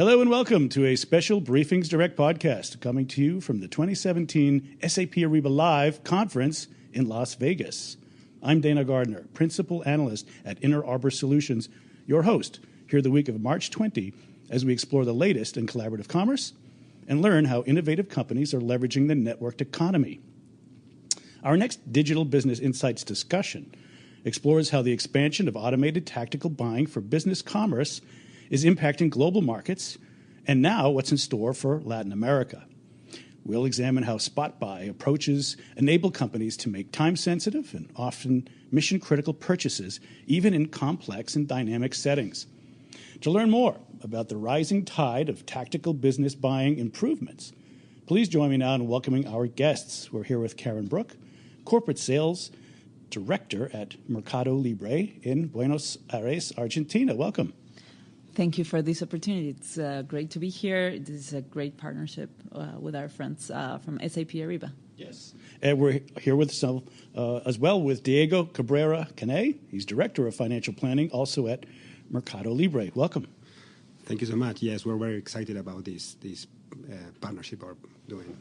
Hello and welcome to a special BriefingsDirect podcast coming to you from the 2017 SAP Ariba Live conference in Las Vegas. I'm Dana Gardner, Principal Analyst at Inner Arbor Solutions, your host here the week of March 20 as we explore the latest in collaborative commerce and learn how innovative companies are leveraging the networked economy. Our next Digital Business Insights discussion explores how the expansion of automated tactical buying for business commerce is impacting global markets, and now what's in store for Latin America. We'll examine how spot buy approaches enable companies to make time-sensitive and often mission-critical purchases, even in complex and dynamic settings. To learn more about the rising tide of tactical business buying improvements, please join me now in welcoming our guests. We're here with Karen Brook, Corporate Sales Director at MercadoLibre in Buenos Aires, Argentina. Welcome. Thank you for this opportunity. It's great to be here. This is a great partnership with our friends from SAP Ariba. Yes. And we're here with as well with Diego Cabrera Canet. He's Director of Financial Planning, also at MercadoLibre. Welcome. Thank you so much. Yes, we're very excited about this partnership we're doing.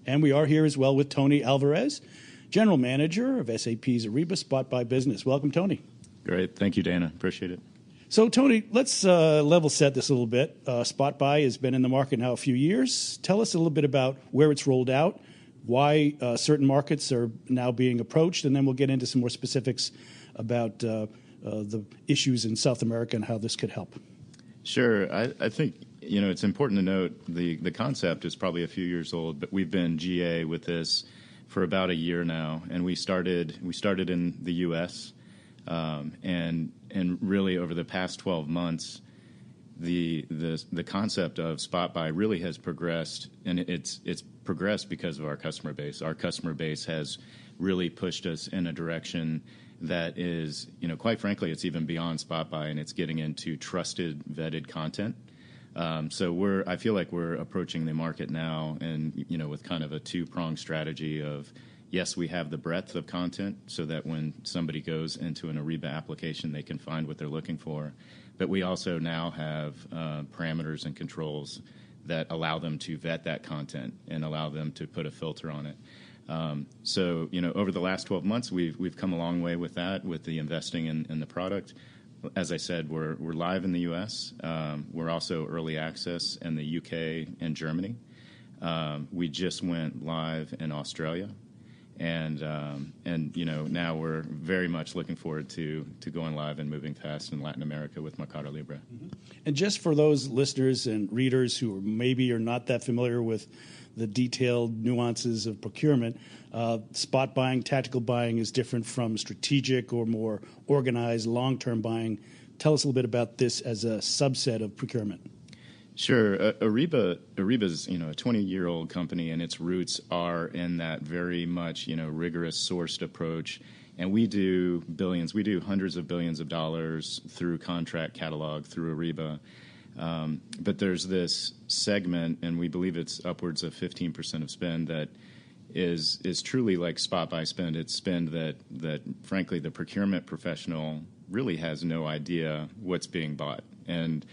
And we are here as well with Tony Alvarez, General Manager of SAP's Ariba Spot Buy business. Welcome, Tony. Great. Thank you, Dana. Appreciate it. So, Tony, let's level set this a little bit. Spot Buy has been in the market now a few years. Tell us a little bit about where it's rolled out, why certain markets are now being approached, and then we'll get into some more specifics about the issues in South America and how this could help. Sure. I think it's important to note the concept is probably a few years old, but we've been GA with this for about a year now, and we started in the U.S. And really over the past 12 months, the concept of spot buy really has progressed, and it's progressed because of our customer base. Our customer base has really pushed us in a direction that is, quite frankly, it's even beyond spot buy, and it's getting into trusted, vetted content. So I feel like we're approaching the market now, and with kind of a two-pronged strategy of, yes, we have the breadth of content so that when somebody goes into an Ariba application, they can find what they're looking for. But we also now have parameters and controls that allow them to vet that content and allow them to put a filter on it. So, over the last 12 months, we've come a long way with that, with the investing in the product. As I said, we're live in the U.S. We're also early access in the U.K. and Germany. We just went live in Australia. And now we're very much looking forward to going live and moving fast in Latin America with MercadoLibre. Mm-hmm. And just for those listeners and readers who maybe are not that familiar with the detailed nuances of procurement, spot buying, tactical buying is different from strategic or more organized long-term buying. Tell us a little bit about this as a subset of procurement. Sure. Ariba's, a 20-year-old company, and its roots are in that very much, rigorous sourced approach. And we do billions, we do hundreds of billions of dollars through contract catalog, through Ariba. But there's this segment, and we believe it's upwards of 15% of spend that is truly like spot buy spend. It's spend that frankly, the procurement professional really has no idea what's being bought. And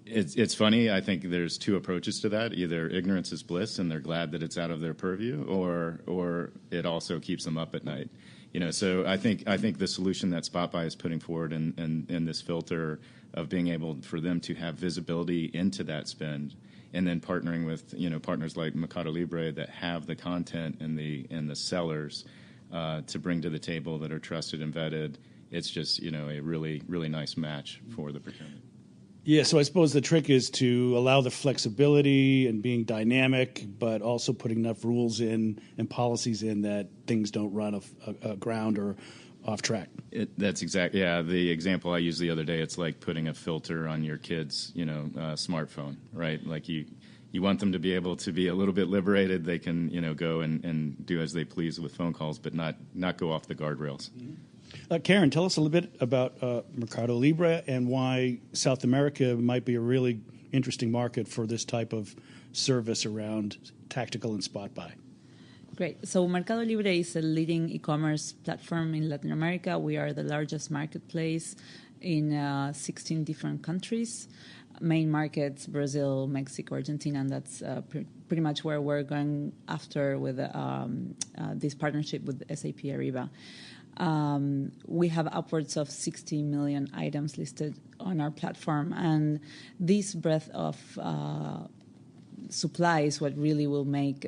it's funny. I think there's two approaches to that. Either ignorance is bliss, and they're glad that it's out of their purview, or it also keeps them up at night. So I think the solution that Spot Buy is putting forward in this filter of being able for them to have visibility into that spend, and then partnering with partners like MercadoLibre that have the content and the sellers to bring to the table that are trusted and vetted. It's just a really, really nice match for the procurement. Yeah, so I suppose the trick is to allow the flexibility and being dynamic, but also putting enough rules in and policies in that things don't run aground or off track. That's exactly, yeah. The example I used the other day, it's like putting a filter on your kid's, smartphone, right? Like you want them to be able to be a little bit liberated. They can, go and do as they please with phone calls, but not go off the guardrails. Mm-hmm. Karen, tell us a little bit about MercadoLibre and why South America might be a really interesting market for this type of service around tactical and spot buy. Great. So MercadoLibre is a leading e-commerce platform in Latin America. We are the largest marketplace in 16 different countries. main markets, Brazil, Mexico, Argentina, and that's pretty much where we're going after with this partnership with SAP Ariba. We have upwards of 60 million items listed on our platform, and this breadth of supply is what really will make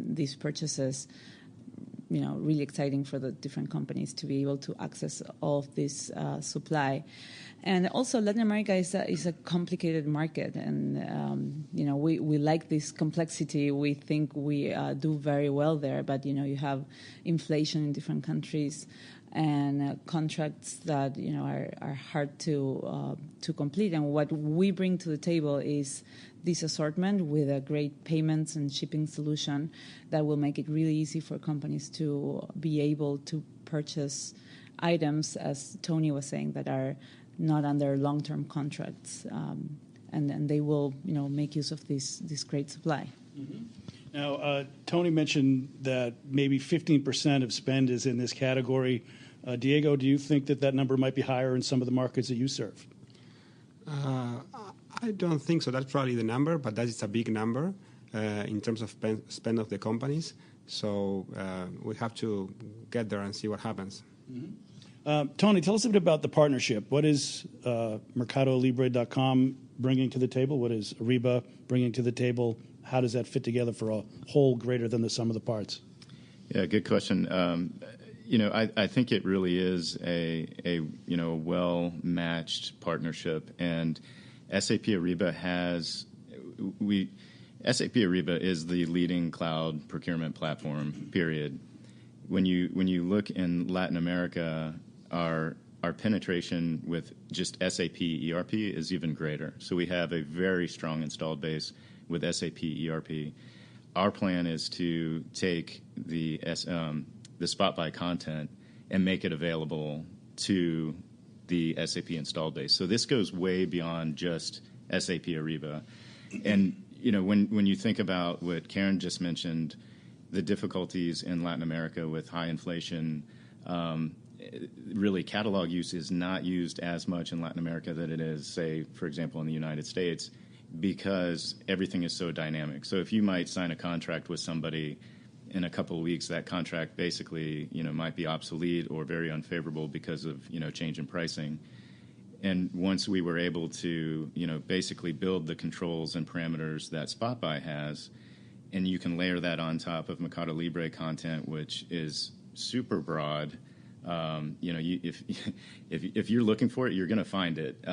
these purchases, really exciting for the different companies to be able to access all of this supply. And also, Latin America is a complicated market, and we like this complexity. We think we do very well there, but you have inflation in different countries and contracts that are hard to complete. And what we bring to the table is this assortment with a great payments and shipping solution that will make it really easy for companies to be able to purchase items, as Tony was saying, that are not under long-term contracts, and they will, make use of this great supply. Mm-hmm. Now, Tony mentioned that maybe 15% of spend is in this category. Diego, do you think that number might be higher in some of the markets that you serve? I don't think so. That's probably the number, but that is a big number in terms of spend of the companies. So we have to get there and see what happens. Mm-hmm. Tony, tell us a bit about the partnership. What is MercadoLibre.com bringing to the table? What is Ariba bringing to the table? How does that fit together for a whole greater than the sum of the parts? Yeah, good question. I think it really is a well-matched partnership, and SAP Ariba SAP Ariba is the leading cloud procurement platform, period. When you look in Latin America, our penetration with just SAP ERP is even greater. So we have a very strong installed base with SAP ERP. Our plan is to take the spot buy content and make it available to the SAP installed base. So this goes way beyond just SAP Ariba. And when you think about what Karen just mentioned, the difficulties in Latin America with high inflation, really catalog use is not used as much in Latin America than it is, say, for example, in the United States, because everything is so dynamic. So if you might sign a contract with somebody in a couple of weeks, that contract basically, might be obsolete or very unfavorable because of, change in pricing. And once we were able to, basically build the controls and parameters that Spot Buy has, and you can layer that on top of MercadoLibre content, which is super broad. If you're looking for it, you're going to find it.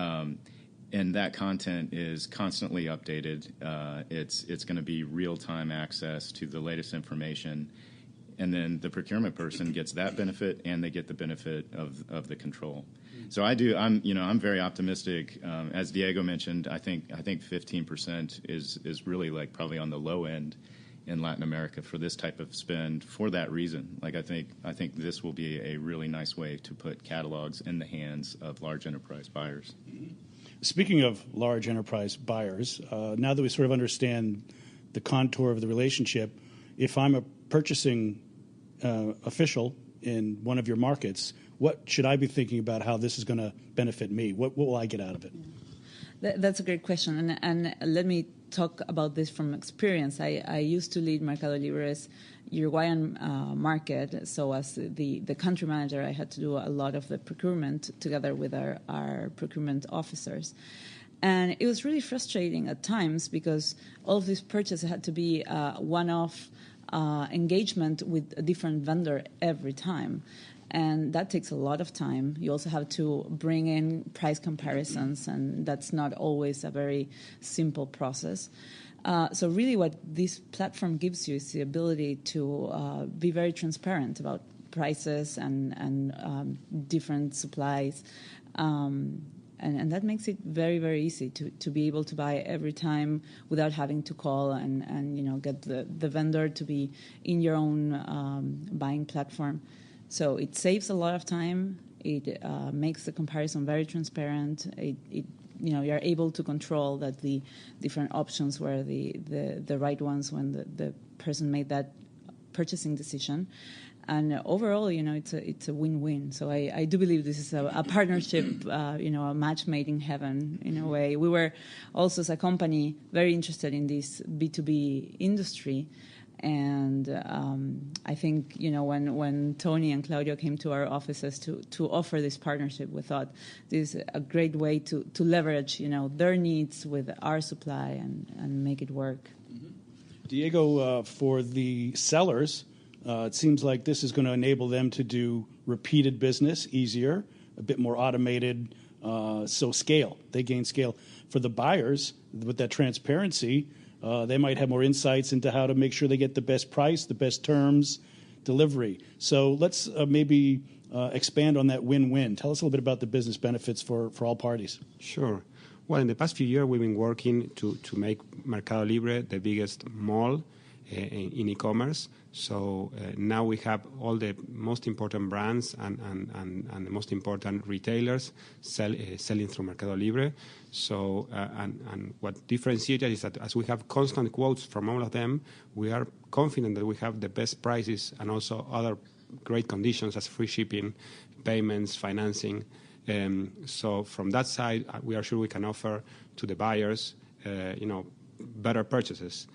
And that content is constantly updated. It's going to be real-time access to the latest information. And then the procurement person gets that benefit, and they get the benefit of the control. So I'm very optimistic. As Diego mentioned, I think 15% is really like probably on the low end in Latin America for this type of spend for that reason. Like I think this will be a really nice way to put catalogs in the hands of large enterprise buyers. Speaking of large enterprise buyers, now that we sort of understand the contour of the relationship, if I'm a purchasing official in one of your markets, what should I be thinking about how this is going to benefit me? What will I get out of it? That's a great question, and let me talk about this from experience. I used to lead MercadoLibre's Uruguayan market, so as the country manager, I had to do a lot of the procurement together with our procurement officers. And it was really frustrating at times because all of these purchases had to be one-off engagement with a different vendor every time. And that takes a lot of time. You also have to bring in price comparisons, and that's not always a very simple process. So really what this platform gives you is the ability to be very transparent about prices and different supplies. And that makes it very, very easy to be able to buy every time without having to call and get the vendor to be in your own buying platform. So it saves a lot of time. It makes the comparison very transparent. You're able to control that the different options were the right ones when the person made that purchasing decision. And overall, it's a win-win. So I do believe this is a partnership, a match made in heaven in a way. We were also, as a company, very interested in this B2B industry. And I think, when Tony and Claudio came to our offices to offer this partnership, we thought this is a great way to leverage, their needs with our supply and make it work. Mm-hmm. Diego, for the sellers, it seems like this is going to enable them to do repeated business easier, a bit more automated, so scale. They gain scale. For the buyers, with that transparency, they might have more insights into how to make sure they get the best price, the best terms, delivery. So let's maybe expand on that win-win. Tell us a little bit about the business benefits for all parties. Sure. Well, in the past few years, we've been working to make MercadoLibre the biggest mall in e-commerce. So now we have all the most important brands and the most important retailers selling through MercadoLibre. So and what differentiates is that as we have constant quotes from all of them, we are confident that we have the best prices and also other great conditions as free shipping, payments, financing. So from that side, we are sure we can offer to the buyers, better purchases.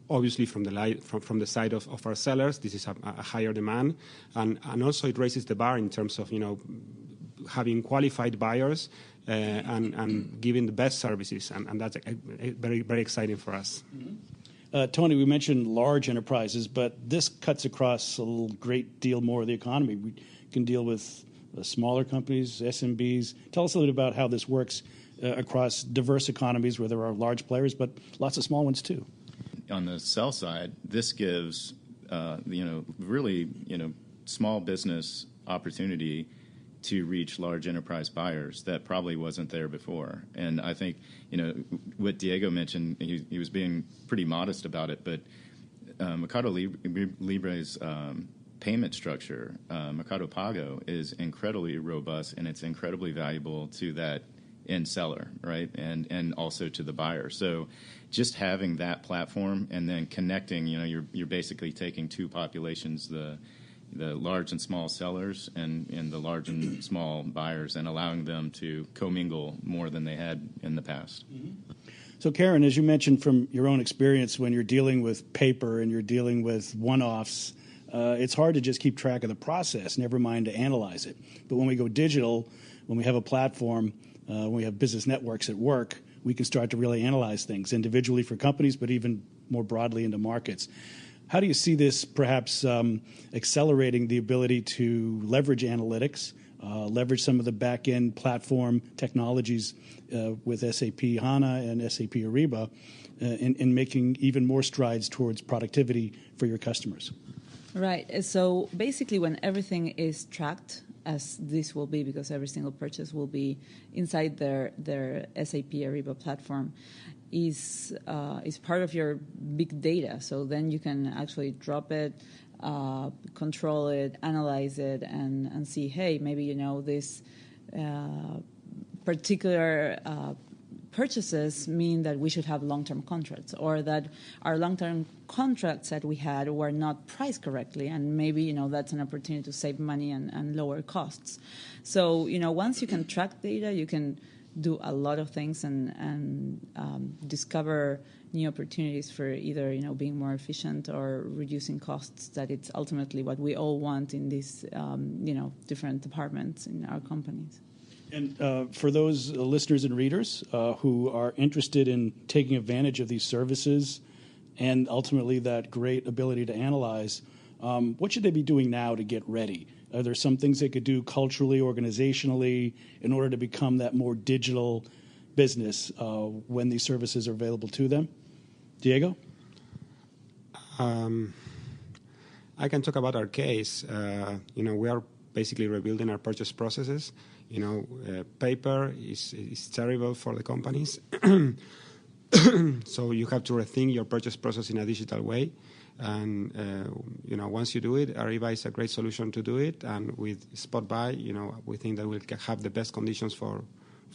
Obviously, from the side of our sellers, this is a higher demand, and also it raises the bar in terms of having qualified buyers and giving the best services, and that's very, very exciting for us. Mm-hmm. Tony, we mentioned large enterprises, but this cuts across a great deal more of the economy. We can deal with smaller companies, SMBs. Tell us a little bit about how this works across diverse economies where there are large players, but lots of small ones too. On the sell side, this gives, really, small business opportunity to reach large enterprise buyers that probably wasn't there before. And I think, what Diego mentioned, he was being pretty modest about it, but MercadoLibre's payment structure, Mercado Pago, is incredibly robust, and it's incredibly valuable to that end seller, right, and also to the buyer. So just having that platform and then connecting, you're basically taking two populations, the large and small sellers and the large and small buyers, and allowing them to commingle more than they had in the past. Mm-hmm. So, Karen, as you mentioned from your own experience, when you're dealing with paper and you're dealing with one-offs, it's hard to just keep track of the process, never mind to analyze it. But when we go digital, when we have a platform, when we have business networks at work, we can start to really analyze things individually for companies, but even more broadly into markets. How do you see this perhaps accelerating the ability to leverage analytics, leverage some of the back-end platform technologies with SAP HANA and SAP Ariba in making even more strides towards productivity for your customers? Right. So basically when everything is tracked, as this will be, because every single purchase will be inside their SAP Ariba platform, is part of your big data. So then you can actually drop it, control it, analyze it, and see, hey, maybe this particular purchases mean that we should have long-term contracts, or that our long-term contracts that we had were not priced correctly, and maybe that's an opportunity to save money and lower costs. So once you can track data, you can do a lot of things and discover new opportunities for either being more efficient or reducing costs. That it's ultimately what we all want in these different departments in our companies. And for those listeners and readers who are interested in taking advantage of these services and ultimately that great ability to analyze, what should they be doing now to get ready? Are there some things they could do culturally, organizationally, in order to become that more digital business when these services are available to them? Diego? I can talk about our case. We are basically rebuilding our purchase processes. Paper is terrible for the companies. So you have to rethink your purchase process in a digital way. And, once you do it, Ariba is a great solution to do it. And with Spot Buy, we think that we'll have the best conditions for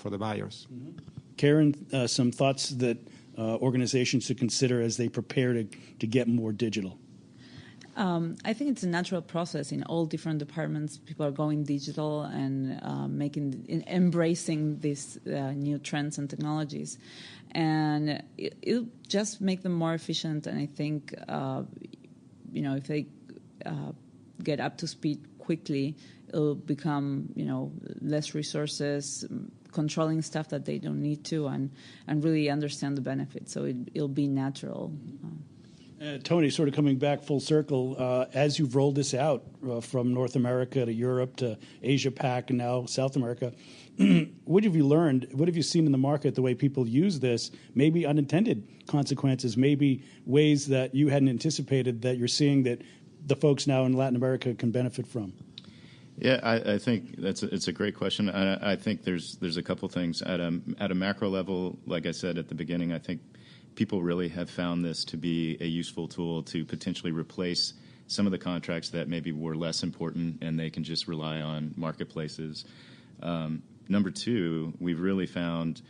the buyers. Mm-hmm. Karen, some thoughts that organizations to consider as they prepare to get more digital? I think it's a natural process in all different departments. People are going digital and embracing these new trends and technologies, and it'll just make them more efficient. And I think if they get up to speed quickly, it'll become less resources, controlling stuff that they don't need to, and really understand the benefits. So it'll be natural. Tony, sort of coming back full circle, as you've rolled this out from North America to Europe to Asia Pac and now South America, what have you learned? What have you seen in the market, the way people use this, maybe unintended consequences, maybe ways that you hadn't anticipated that you're seeing that the folks now in Latin America can benefit from? Yeah, I think it's a great question. I think there's a couple things at a macro level. Like I said at the beginning, I think people really have found this to be a useful tool to potentially replace some of the contracts that maybe were less important, and they can just rely on marketplaces. Number two, we've really found,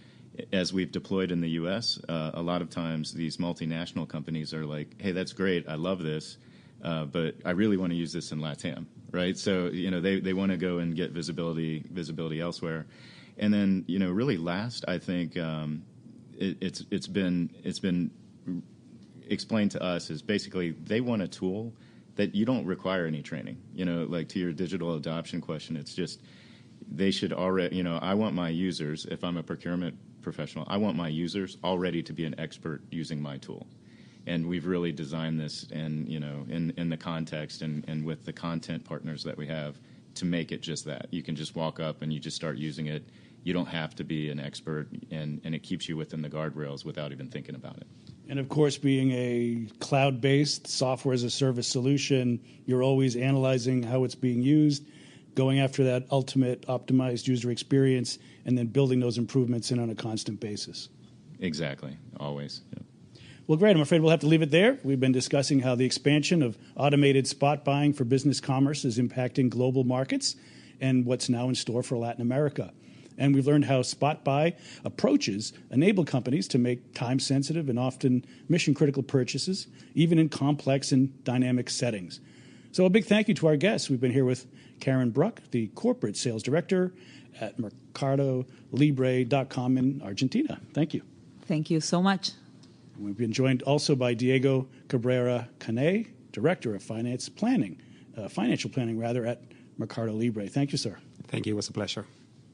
as we've deployed in the U.S., a lot of times these multinational companies are like, hey, that's great, I love this, but I really want to use this in LATAM, right? So, they want to go and get visibility elsewhere. And then, really last, I think it's been explained to us is basically they want a tool that you don't require any training. Like to your digital adoption question, it's just they should already, I want my users, if I'm a procurement professional, I want my users already to be an expert using my tool. And we've really designed this in the context and with the content partners that we have to make it just that. You can just walk up and you just start using it. You don't have to be an expert, and it keeps you within the guardrails without even thinking about it. And, of course, being a cloud-based software-as-a-service solution, you're always analyzing how it's being used, going after that ultimate optimized user experience, and then building those improvements in on a constant basis. Exactly, always. Yeah. Well, great. I'm afraid we'll have to leave it there. We've been discussing how the expansion of automated spot buying for business commerce is impacting global markets and what's now in store for Latin America. And we've learned how spot buy approaches enable companies to make time-sensitive and often mission-critical purchases, even in complex and dynamic settings. So a big thank you to our guests. We've been here with Karen Bruck, the Corporate Sales Director at MercadoLibre.com in Argentina. Thank you. Thank you so much. We've been joined also by Diego Cabrera Canet, Director of Financial Planning at MercadoLibre. Thank you, sir. Thank you. It was a pleasure.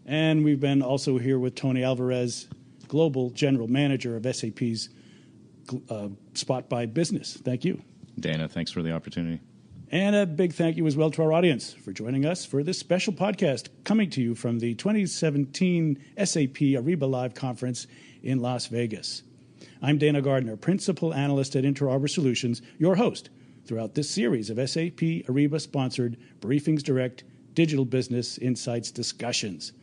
And we've been also here with Tony Alvarez, Global General Manager of SAP's Spot Buy business. Thank you. Dana, thanks for the opportunity. And a big thank you as well to our audience for joining us for this special podcast coming to you from the 2017 SAP Ariba Live Conference in Las Vegas. I'm Dana Gardner, Principal Analyst at Inter Arbor Solutions, your host throughout this series of SAP Ariba-sponsored BriefingsDirect Digital Business Insights discussions.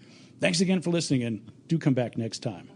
Thanks again for listening, and do come back next time.